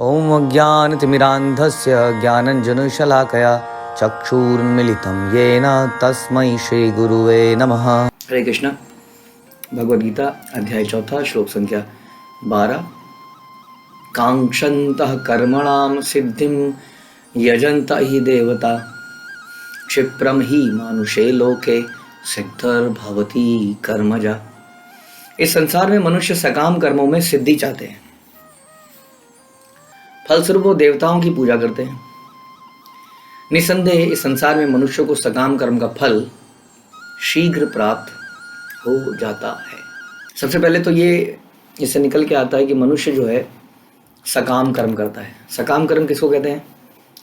ॐ अज्ञानतिमिरान्धस्य ज्ञानञ्जनशलाकया चक्षुरुन्मिलितं येन तस्मै श्रीगुरुवे नमः। हरे कृष्ण। भगवद गीता अध्याय 4 श्लोक संख्या 12। कांक्षन्तः कर्मणां सिद्धिं यजन्त हि देवता क्षिप्रं हि मानुषे लोके सिद्धिर्भवति कर्मजा। इस संसार में मनुष्य सकाम कर्मों में सिद्धि चाहते हैं, फलस्वरूप वो देवताओं की पूजा करते हैं। निसंदेह इस संसार में मनुष्य को सकाम कर्म का फल शीघ्र प्राप्त हो जाता है। सबसे पहले तो ये इससे निकल के आता है कि मनुष्य जो है सकाम कर्म करता है। सकाम कर्म किसको कहते हैं?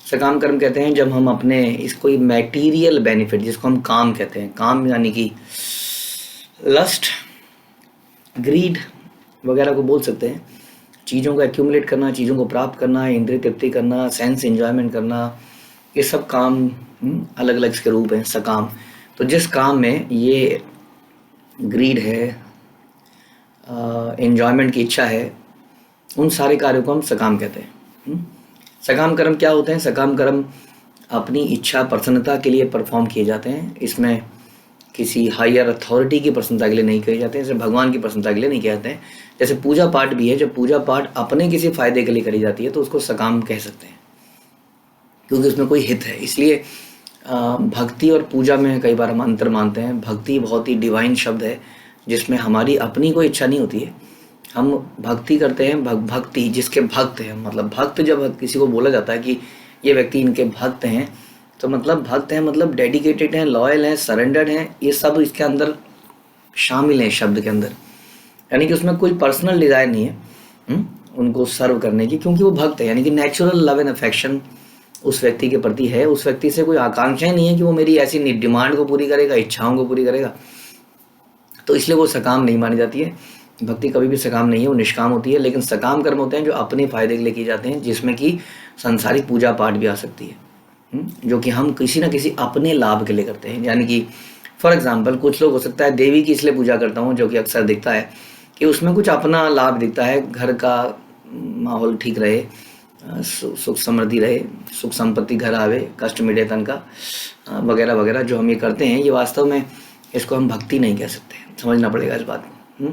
सकाम कर्म कहते हैं जब हम अपने इस कोई मैटीरियल बेनिफिट, जिसको हम काम कहते हैं, काम यानी कि लस्ट, ग्रीड वगैरह को बोल सकते हैं, चीज़ों को एक्यूमुलेट करना, चीज़ों को प्राप्त करना, इंद्रिय तृप्ति करना, सेंस एंजॉयमेंट करना, ये सब काम अलग अलग इसके रूप हैं सकाम। तो जिस काम में ये ग्रीड है, एंजॉयमेंट की इच्छा है, उन सारे कार्यों को हम सकाम कहते हैं। सकाम कर्म क्या होते हैं? सकाम कर्म अपनी इच्छा प्रसन्नता के लिए परफॉर्म किए जाते हैं। इसमें किसी हायर अथॉरिटी की प्रसन्नता के लिए नहीं किए जाते हैं, जैसे भगवान की प्रसन्नता के लिए नहीं किए जाते हैं। जैसे पूजा पाठ भी है, जब पूजा पाठ अपने किसी फायदे के लिए करी जाती है तो उसको सकाम कह सकते हैं, क्योंकि उसमें कोई हित है। इसलिए भक्ति और पूजा में कई बार हम अंतर मानते हैं। भक्ति बहुत ही डिवाइन शब्द है, जिसमें हमारी अपनी कोई इच्छा नहीं होती है। हम भक्ति करते हैं, भक्ति जिसके भक्त हैं, मतलब भक्त जब किसी को बोला जाता है कि ये व्यक्ति इनके भक्त हैं, तो मतलब भक्त हैं मतलब डेडिकेटेड हैं, लॉयल हैं, सरेंडर्ड हैं, ये सब इसके अंदर शामिल हैं शब्द के अंदर। यानी कि उसमें कोई पर्सनल डिज़ायर नहीं है उनको सर्व करने की, क्योंकि वो भक्त है। यानी कि नेचुरल लव एंड अफेक्शन उस व्यक्ति के प्रति है। उस व्यक्ति से कोई आकांक्षाएं नहीं है कि वो मेरी ऐसी डिमांड को पूरी करेगा, इच्छाओं को पूरी करेगा, तो इसलिए वो सकाम नहीं मानी जाती है। भक्ति कभी भी सकाम नहीं है, वो निष्काम होती है। लेकिन सकाम कर्म होते हैं जो अपने फायदे के लिए किए जाते हैं, जिसमें कि सांसारिक पूजा पाठ भी आ सकती है, जो कि हम किसी न किसी अपने लाभ के लिए करते हैं। यानी कि फॉर एग्जांपल कुछ लोग हो सकता है देवी की इसलिए पूजा करता हूँ, जो कि अक्सर दिखता है कि उसमें कुछ अपना लाभ दिखता है, घर का माहौल ठीक रहे, सुख समृद्धि रहे, सुख संपत्ति घर आवे, कष्ट मिटे तन का, वगैरह वगैरह जो हम ये करते हैं, ये वास्तव में इसको हम भक्ति नहीं कह सकते, समझना पड़ेगा इस बात को।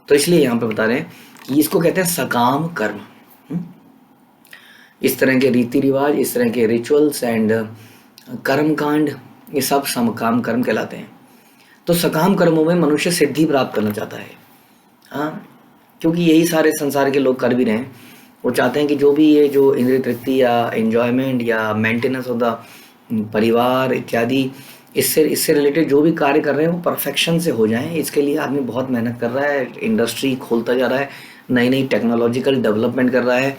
तो इसलिए यहाँ पे बता रहे हैं कि इसको कहते हैं सकाम कर्म। इस तरह के रीति रिवाज, इस तरह के रिचुअल्स एंड कर्म कांड, ये सब समकाम कर्म कहलाते हैं। तो सकाम कर्मों में मनुष्य सिद्धि प्राप्त करना चाहता है, हाँ, क्योंकि यही सारे संसार के लोग कर भी रहे हैं। वो चाहते हैं कि जो भी ये जो इंद्रिय तृप्ति या एंजॉयमेंट या मेंटेनेंस ऑफ द परिवार इत्यादि, इससे रिलेटेड जो भी कार्य कर रहे हैं वो परफेक्शन से हो जाएं। इसके लिए आदमी बहुत मेहनत कर रहा है, इंडस्ट्री खोलता जा रहा है, नई नई टेक्नोलॉजिकल डेवलपमेंट कर रहा है,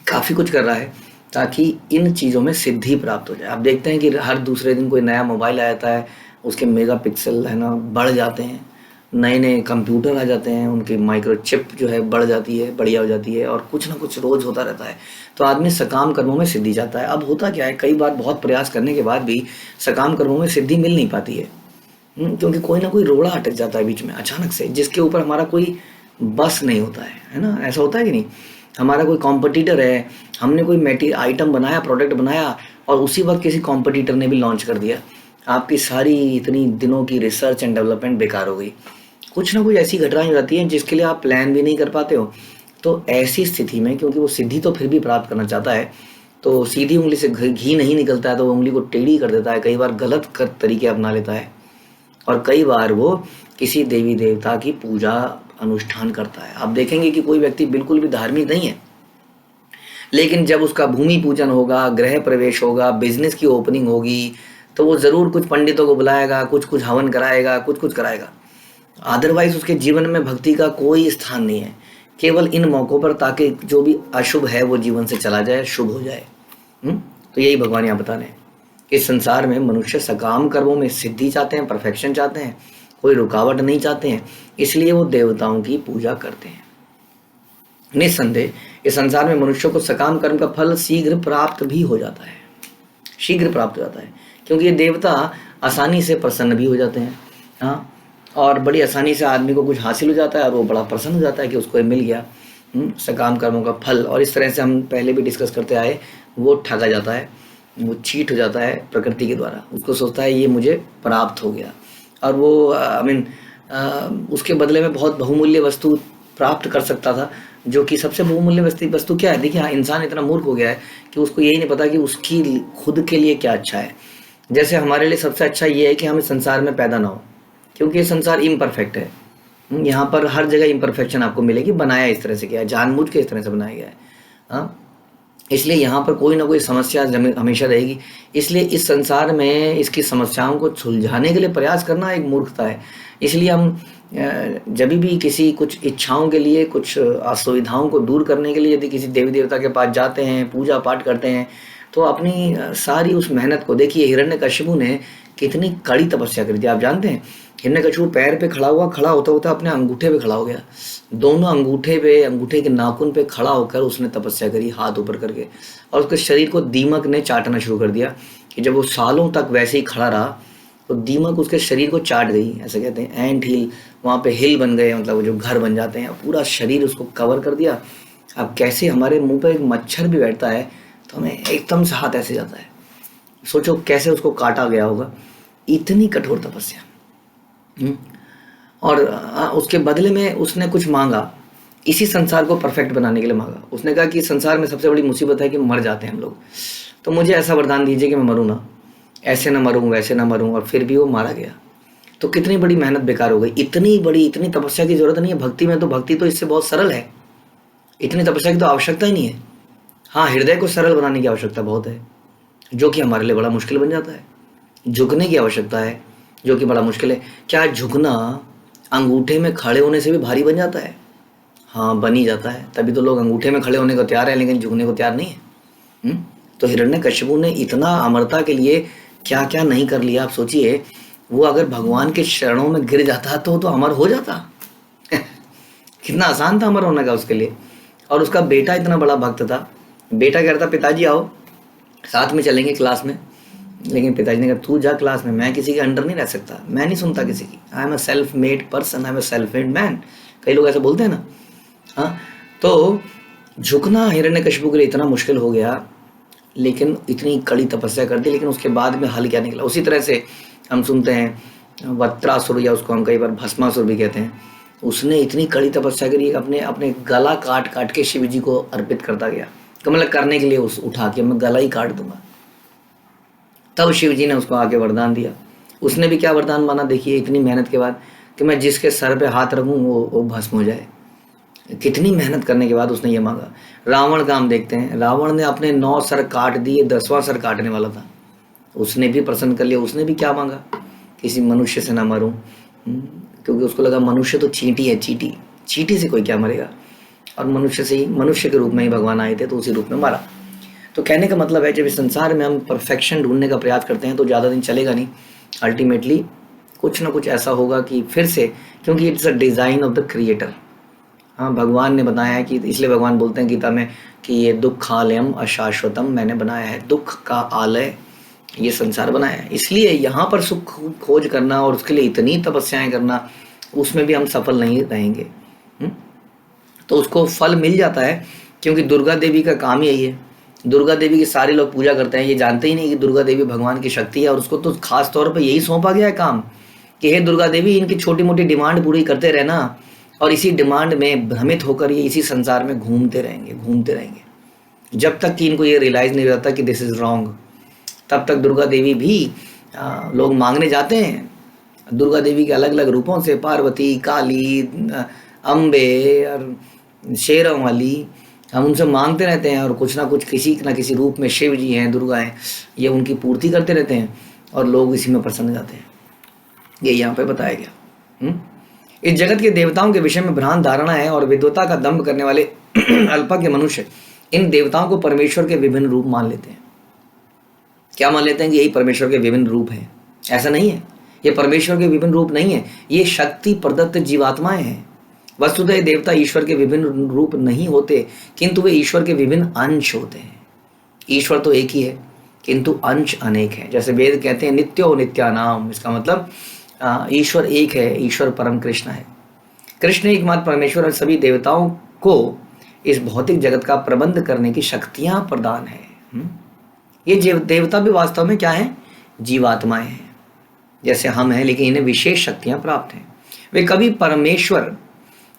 काफ़ी कुछ कर रहा है ताकि इन चीज़ों में सिद्धि प्राप्त हो जाए। आप देखते हैं कि हर दूसरे दिन कोई नया मोबाइल आ जाता है, उसके मेगापिक्सल है ना बढ़ जाते हैं, नए नए कंप्यूटर आ जाते हैं, उनकी माइक्रोचिप जो है बढ़ जाती है, बढ़िया हो जाती है, और कुछ ना कुछ रोज़ होता रहता है। तो आदमी सकाम कर्मों में सिद्धि चाहता है। अब होता क्या है, कई बार बहुत प्रयास करने के बाद भी सकाम कर्मों में सिद्धि मिल नहीं पाती है, क्योंकि कोई ना कोई रोड़ा अटक जाता है बीच में अचानक से, जिसके ऊपर हमारा कोई बस नहीं होता है ना। ऐसा होता है कि नहीं? हमारा कोई कॉम्पिटिटर है, हमने कोई आइटम बनाया, प्रोडक्ट बनाया, और उसी वक्त किसी कॉम्पिटिटर ने भी लॉन्च कर दिया, आपकी सारी इतनी दिनों की रिसर्च एंड डेवलपमेंट बेकार हो गई। कुछ ना कुछ ऐसी घटनाएं हो जाती हैं जिसके लिए आप प्लान भी नहीं कर पाते हो। तो ऐसी स्थिति में, क्योंकि वो सिद्धि तो फिर भी प्राप्त करना चाहता है, तो सीधी उंगली से घी नहीं निकलता है, तो वो उंगली को टेढ़ी कर देता है, कई बार गलत तरीके अपना लेता है, और कई बार वो किसी देवी देवता की पूजा अनुष्ठान करता है। आप देखेंगे कि कोई व्यक्ति बिल्कुल भी धार्मिक नहीं है, लेकिन जब उसका भूमि पूजन होगा, गृह प्रवेश होगा, बिजनेस की ओपनिंग होगी, तो वो ज़रूर कुछ पंडितों को बुलाएगा, कुछ हवन कराएगा, कुछ कराएगा। अदरवाइज उसके जीवन में भक्ति का कोई स्थान नहीं है, केवल इन मौक़ों पर, ताकि जो भी अशुभ है वो जीवन से चला जाए, शुभ हो जाए। तो यही भगवान यहाँ बता रहे हैं। इस संसार में मनुष्य सकाम कर्मों में सिद्धि चाहते हैं, परफेक्शन चाहते हैं, कोई रुकावट नहीं चाहते हैं, इसलिए वो देवताओं की पूजा करते हैं। निस्संदेह इस संसार में मनुष्य को सकाम कर्म का फल शीघ्र प्राप्त भी हो जाता है, शीघ्र प्राप्त हो जाता है, क्योंकि ये देवता आसानी से प्रसन्न भी हो जाते हैं, हाँ, और बड़ी आसानी से आदमी को कुछ हासिल हो जाता है और वो बड़ा प्रसन्न हो जाता है कि उसको ये मिल गया। सकाम कर्मों का फल, और इस तरह से हम पहले भी डिस्कस करते आए, वो ठगा जाता है, वो चीट हो जाता है प्रकृति के द्वारा। उसको सोचता है ये मुझे प्राप्त हो गया, और वो उसके बदले में बहुत बहुमूल्य वस्तु प्राप्त कर सकता था, जो कि सबसे बहुमूल्य वस्तु क्या है? देखिए, हाँ, इंसान इतना मूर्ख हो गया है कि उसको यही नहीं पता कि उसकी खुद के लिए क्या अच्छा है। जैसे हमारे लिए सबसे अच्छा ये है कि हम इस संसार में पैदा ना हो, क्योंकि ये संसार इम्परफेक्ट है। यहाँ पर हर जगह इम्परफेक्शन आपको मिलेगी, बनाया इस तरह से गया है, जानबूझ के इस तरह से बनाया गया है। हाँ, इसलिए यहाँ पर कोई ना कोई समस्या हमेशा रहेगी। इसलिए इस संसार में इसकी समस्याओं को सुलझाने के लिए प्रयास करना एक मूर्खता है। इसलिए हम जब भी किसी कुछ इच्छाओं के लिए, कुछ असुविधाओं को दूर करने के लिए यदि किसी देवी देवता के पास जाते हैं, पूजा पाठ करते हैं, तो अपनी सारी उस मेहनत को देखिए। हिरण्यकशिपु ने कितनी कड़ी तपस्या करी थी, आप जानते हैं। हिरण्यकशिपु पैर पे खड़ा होता होता अपने अंगूठे पे खड़ा हो गया। दोनों अंगूठे के नाखून पे खड़ा होकर उसने तपस्या करी, हाथ ऊपर करके, और उसके शरीर को दीमक ने चाटना शुरू कर दिया। कि जब वो सालों तक वैसे ही खड़ा रहा, तो दीमक उसके शरीर को चाट गई। ऐसे कहते हैं एंट हिल, वहाँ पे हिल बन गए, मतलब वो जो घर बन जाते हैं, पूरा शरीर उसको कवर कर दिया। अब कैसे हमारे मुंह पे एक मच्छर भी बैठता है तो हमें एकदम से हाथ ऐसे जाता है, सोचो कैसे उसको काटा गया होगा। इतनी कठोर तपस्या। और उसके बदले में उसने कुछ मांगा, इसी संसार को परफेक्ट बनाने के लिए मांगा। उसने कहा कि संसार में सबसे बड़ी मुसीबत है कि मर जाते हैं हम लोग, तो मुझे ऐसा वरदान दीजिए कि मैं मरूँ ना, ऐसे ना मरूँ, वैसे ना मरूँ। और फिर भी वो मारा गया। तो कितनी बड़ी मेहनत बेकार हो गई। इतनी तपस्या की जरूरत नहीं है भक्ति में, तो भक्ति तो इससे बहुत सरल है। इतनी तपस्या की तो आवश्यकता ही नहीं है। हाँ, हृदय को सरल बनाने की आवश्यकता बहुत है, जो कि हमारे लिए बड़ा मुश्किल बन जाता है। झुकने की आवश्यकता है, जो कि बड़ा मुश्किल है। क्या झुकना अंगूठे में खड़े होने से भी भारी बन जाता है? हाँ, बन ही जाता है। तभी तो लोग अंगूठे में खड़े होने को तैयार है, लेकिन झुकने को तैयार नहीं है। तो हिरण्यकशिपु ने इतना अमरता के लिए क्या क्या नहीं कर लिया, आप सोचिए। वो अगर भगवान के चरणों में गिर जाता तो अमर हो जाता। कितना आसान था अमर होने का उसके लिए। और उसका बेटा इतना बड़ा भक्त था। बेटा कह रहा था पिताजी आओ साथ में चलेंगे क्लास में, लेकिन पिताजी ने कहा तू जा क्लास में, मैं किसी के अंडर नहीं रह सकता, मैं नहीं सुनता किसी की। I am a self made person, I am a self made man. कई लोग ऐसे बोलते हैं ना। हाँ, तो झुकना हिरण्यकशिपु के लिए इतना मुश्किल हो गया, लेकिन इतनी कड़ी तपस्या कर दी, लेकिन उसके बाद में हल क्या निकला। उसी तरह से हम सुनते हैं वत्रासुर, या उसको हम कई बार भस्मासुर भी कहते हैं। उसने इतनी कड़ी तपस्या करी, अपने अपने गला काट काट के शिव जी को अर्पित करता गया। तो मतलब करने के लिए उस उठा के मैं गला ही काट दूंगा। तब शिव जी ने उसको आके वरदान दिया। उसने भी क्या वरदान माना देखिए, इतनी मेहनत के बाद, कि मैं जिसके सर पे हाथ रखूं वो भस्म हो जाए। कितनी मेहनत करने के बाद उसने ये मांगा। रावण का हम देखते हैं, रावण ने अपने 9 सर काट दिए, 10वां सर काटने वाला था, उसने भी प्रसन्न कर लिया। उसने भी क्या मांगा, किसी मनुष्य से ना मरूं, क्योंकि उसको लगा मनुष्य तो चींटी है, चींटी से कोई क्या मरेगा। और मनुष्य से ही, मनुष्य के रूप में ही भगवान आए थे, तो उसी रूप में मारा। तो कहने का मतलब है, जब इस संसार में हम परफेक्शन ढूंढने का प्रयास करते हैं तो ज़्यादा दिन चलेगा नहीं। अल्टीमेटली कुछ ना कुछ ऐसा होगा कि फिर से, क्योंकि it's a design of the creator. हाँ, भगवान ने बताया है कि, इसलिए भगवान बोलते हैं गीता में कि ये दुःखालयम अशाश्वतम, मैंने बनाया है दुख का आलय, ये संसार बनाया है। इसलिए यहाँ पर सुख खोज करना और उसके लिए इतनी तपस्याएं करना, उसमें भी हम सफल नहीं रहेंगे। तो उसको फल मिल जाता है, क्योंकि दुर्गा देवी का काम यही है। दुर्गा देवी की सारे लोग पूजा करते हैं, ये जानते ही नहीं कि दुर्गा देवी भगवान की शक्ति है। और उसको तो खास तौर पर यही सौंपा गया है काम कि हे दुर्गा देवी, इनकी छोटी मोटी डिमांड पूरी करते रहना, और इसी डिमांड में भ्रमित होकर ये इसी संसार में घूमते रहेंगे जब तक कि इनको ये रियलाइज़ नहीं हो जाता कि दिस इज़ रॉन्ग। तब तक दुर्गा देवी भी लोग मांगने जाते हैं। दुर्गा देवी के अलग अलग रूपों से, पार्वती, काली, अम्बे और शेरों वाली, हम उनसे मांगते रहते हैं, और कुछ ना कुछ किसी न किसी रूप में शिव जी हैं, दुर्गा हैं, ये उनकी पूर्ति करते रहते हैं, और लोग इसी में प्रसन्न जाते हैं। ये यहाँ पे बताया गया। इस जगत के देवताओं के विषय में भ्रांत धारणा है, और विद्वता का दंभ करने वाले अल्पज्ञ मनुष्य इन देवताओं को परमेश्वर के विभिन्न रूप मान लेते हैं। क्या मान लेते हैं कि यही परमेश्वर के विभिन्न रूप हैं? ऐसा नहीं है, ये परमेश्वर के विभिन्न रूप नहीं है, ये शक्ति प्रदत्त जीवात्माएं हैं। वस्तुतः देवता ईश्वर के विभिन्न रूप नहीं होते, किंतु वे ईश्वर के विभिन्न अंश होते हैं। ईश्वर तो एक ही है, किंतु अंश अनेक है। जैसे वेद कहते हैं नित्यो नित्यानाम, इसका मतलब ईश्वर एक है, ईश्वर परम कृष्ण है। कृष्ण एकमात्र परमेश्वर और सभी देवताओं को इस भौतिक जगत का प्रबंध करने की शक्तियां प्रदान है। ये देवता भी वास्तव में क्या है? जीवात्माएं हैं, जैसे हम हैं, लेकिन इन्हें विशेष शक्तियां प्राप्त हैं। वे कभी परमेश्वर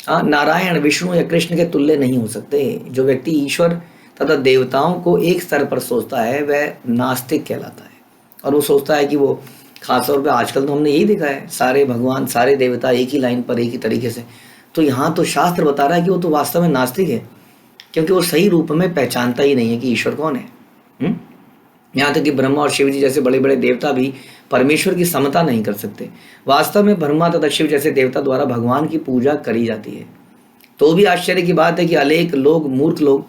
नारायण, विष्णु या कृष्ण के तुल्य नहीं हो सकते। जो व्यक्ति ईश्वर तथा देवताओं को एक स्तर पर सोचता है वह नास्तिक कहलाता है। और वो सोचता है कि वो, खासतौर पे आजकल तो हमने यही देखा है, सारे भगवान सारे देवता एक ही लाइन पर एक ही तरीके से। तो यहाँ तो शास्त्र बता रहा है कि वो तो वास्तव में नास्तिक है, क्योंकि वो सही रूप में पहचानता ही नहीं है कि ईश्वर कौन है। यहाँ तक कि ब्रह्मा और शिव जी जैसे बड़े बड़े देवता भी परमेश्वर की समता नहीं कर सकते। वास्तव में ब्रह्मा तथा शिव जैसे देवता द्वारा भगवान की पूजा करी जाती है। तो भी आश्चर्य की बात है कि अनेक लोग, मूर्ख लोग,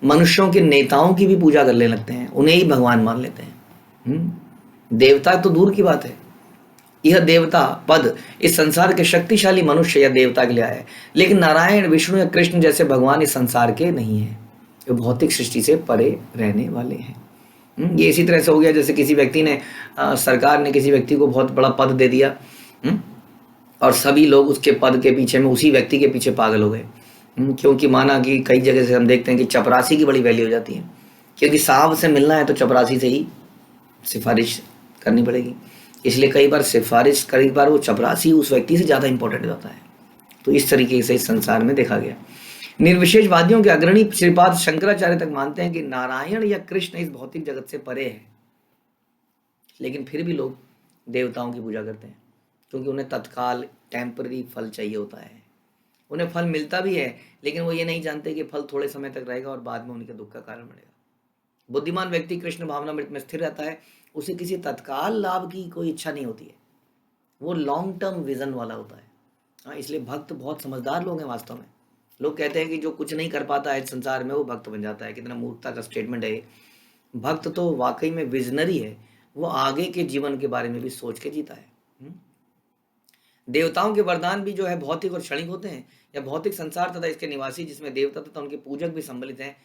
मनुष्यों के नेताओं की भी पूजा करने लगते हैं, उन्हें ही भगवान मान लेते हैं। देवता तो दूर की बात है, यह देवता पद इस संसार के शक्तिशाली मनुष्य या देवता के लिए आया है, लेकिन नारायण, विष्णु या कृष्ण जैसे भगवान इस संसार के नहीं है। वे भौतिक सृष्टि से परे रहने वाले हैं। ये इसी तरह से हो गया जैसे किसी व्यक्ति ने, सरकार ने किसी व्यक्ति को बहुत बड़ा पद दे दिया, और सभी लोग उसके पद के पीछे में, उसी व्यक्ति के पीछे पागल हो गए। क्योंकि माना कि कई जगह से हम देखते हैं कि चपरासी की बड़ी वैल्यू हो जाती है, क्योंकि साहब से मिलना है तो चपरासी से ही सिफारिश करनी पड़ेगी। इसलिए कई बार सिफारिश, कई बार वो चपरासी उस व्यक्ति से ज़्यादा इंपॉर्टेंट होता है। तो इस तरीके से इस संसार में देखा गया। निर्विशेषवादियों के अग्रणी श्रीपाद शंकराचार्य तक मानते हैं कि नारायण या कृष्ण इस भौतिक जगत से परे है, लेकिन फिर भी लोग देवताओं की पूजा करते हैं, क्योंकि उन्हें तत्काल टेम्पररी फल चाहिए होता है। उन्हें फल मिलता भी है, लेकिन वो ये नहीं जानते कि फल थोड़े समय तक रहेगा और बाद में उनके दुख का कारण बनेगा। बुद्धिमान व्यक्ति कृष्ण भावनामृत में स्थिर रहता है, उसे किसी तत्काल लाभ की कोई इच्छा नहीं होती है, वो लॉन्ग टर्म विजन वाला होता है। इसलिए भक्त बहुत समझदार लोग हैं वास्तव में। लोग कहते हैं कि जो कुछ नहीं कर पाता है संसार में वो भक्त बन जाता है। कितना मूर्खता का स्टेटमेंट है। भक्त तो वाकई में विजनरी है, वो आगे के जीवन के बारे में भी सोच के जीता है। देवताओं के वरदान भी जो है भौतिक और क्षणिक होते हैं, या भौतिक संसार तथा इसके निवासी जिसमें देवता तथा उनके पूजक भी सम्मिलित हैं,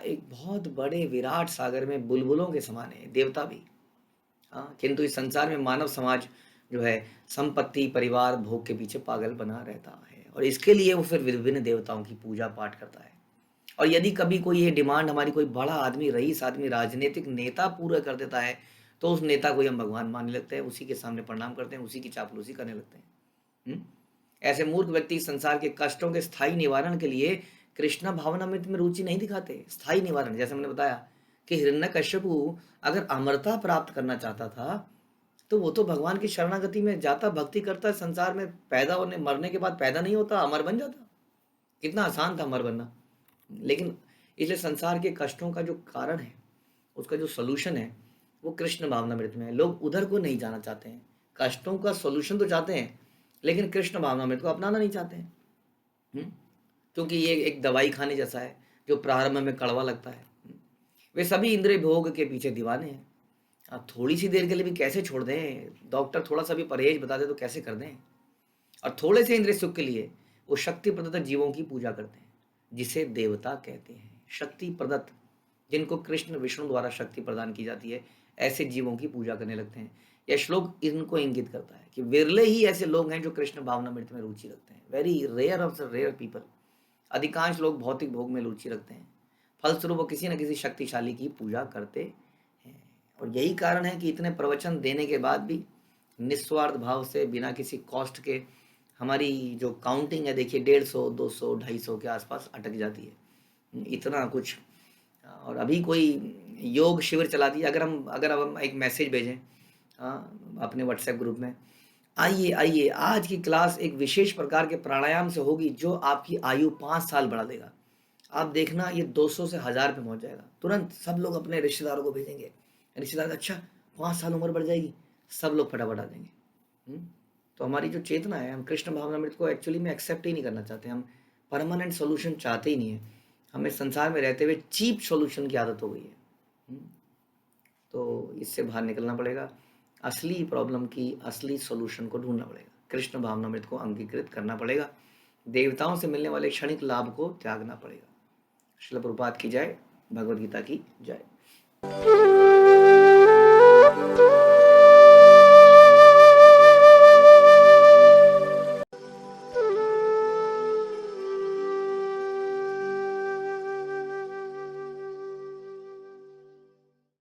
एक बहुत बड़े विराट सागर में बुलबुलों के समान है देवता भी। किंतु इस संसार में मानव समाज जो है संपत्ति, परिवार, भोग के पीछे पागल बना रहता है, और इसके लिए वो फिर विभिन्न देवताओं की पूजा पाठ करता है। और यदि कभी कोई ये डिमांड हमारी कोई बड़ा आदमी, रईस आदमी, राजनीतिक नेता पूरा कर देता है, तो उस नेता को हम भगवान मानने लगते हैं, उसी के सामने प्रणाम करते हैं, उसी की चापलूसी करने लगते हैं। ऐसे मूर्ख व्यक्ति संसार के कष्टों के स्थायी निवारण के लिए कृष्ण भावनामृत में रुचि नहीं दिखाते। स्थायी निवारण, जैसे मैंने बताया कि हिरण्यकश्यपु अगर अमरता प्राप्त करना चाहता था, तो वो तो भगवान की शरणागति में जाता, भक्ति करता, संसार में पैदा होने, मरने के बाद पैदा नहीं होता, अमर बन जाता। कितना आसान था अमर बनना। लेकिन इसलिए संसार के कष्टों का जो कारण है, उसका जो सोल्यूशन है, वो कृष्ण भावनामृत में है। लोग उधर को नहीं जाना चाहते हैं, कष्टों का सोल्यूशन तो चाहते हैं, लेकिन कृष्ण भावनामृत को अपनाना नहीं चाहते हैं। क्योंकि ये एक दवाई खाने जैसा है, जो प्रारंभ में कड़वा लगता है। वे सभी इंद्रिय भोग के पीछे दीवाने हैं। अब थोड़ी सी देर के लिए भी कैसे छोड़ दें, डॉक्टर थोड़ा सा भी परहेज बता दे तो कैसे कर दें। और थोड़े से इंद्रिय सुख के लिए वो शक्ति प्रदत्त जीवों की पूजा करते हैं, जिसे देवता कहते हैं। शक्ति प्रदत्त, जिनको कृष्ण विष्णु द्वारा शक्ति प्रदान की जाती है, ऐसे जीवों की पूजा करने लगते हैं। यह श्लोक इनको इंगित करता है कि विरले ही ऐसे लोग हैं जो कृष्ण भावनामृत में रुचि रखते हैं। Very rare of the rare people. अधिकांश लोग भौतिक भोग में रुचि रखते हैं, फलस्वरूप वो किसी न किसी शक्तिशाली की पूजा करते हैं। और यही कारण है कि इतने प्रवचन देने के बाद भी निस्वार्थ भाव से, बिना किसी कॉस्ट के, हमारी जो काउंटिंग है देखिए 150, 200, 250 के आसपास अटक जाती है। इतना कुछ। और अभी कोई योग शिविर चला दिया, अगर हम एक मैसेज भेजें अपने व्हाट्सएप ग्रुप में, आइए आइए आज की क्लास एक विशेष प्रकार के प्राणायाम से होगी जो आपकी आयु 5 साल बढ़ा देगा, आप देखना ये 200 से 1000 पे पहुंच जाएगा। तुरंत सब लोग अपने रिश्तेदारों को भेजेंगे, रिश्तेदार अच्छा 5 साल उम्र बढ़ जाएगी, सब लोग फटाफट आ देंगे। तो हमारी जो चेतना है, हम कृष्ण भावनामृत को एक्चुअली में एक्सेप्ट ही नहीं करना चाहते। हम परमानेंट सोल्यूशन चाहते ही नहीं है। हमें संसार में रहते हुए चीप सोल्यूशन की आदत हो गई है। तो इससे बाहर निकलना पड़ेगा, असली प्रॉब्लम की असली सोल्यूशन को ढूंढना पड़ेगा, कृष्ण भावनामृत को अंगीकृत करना पड़ेगा, देवताओं से मिलने वाले क्षणिक लाभ को त्यागना पड़ेगा। श्रील प्रभुपाद की जय, भगवद गीता की जय।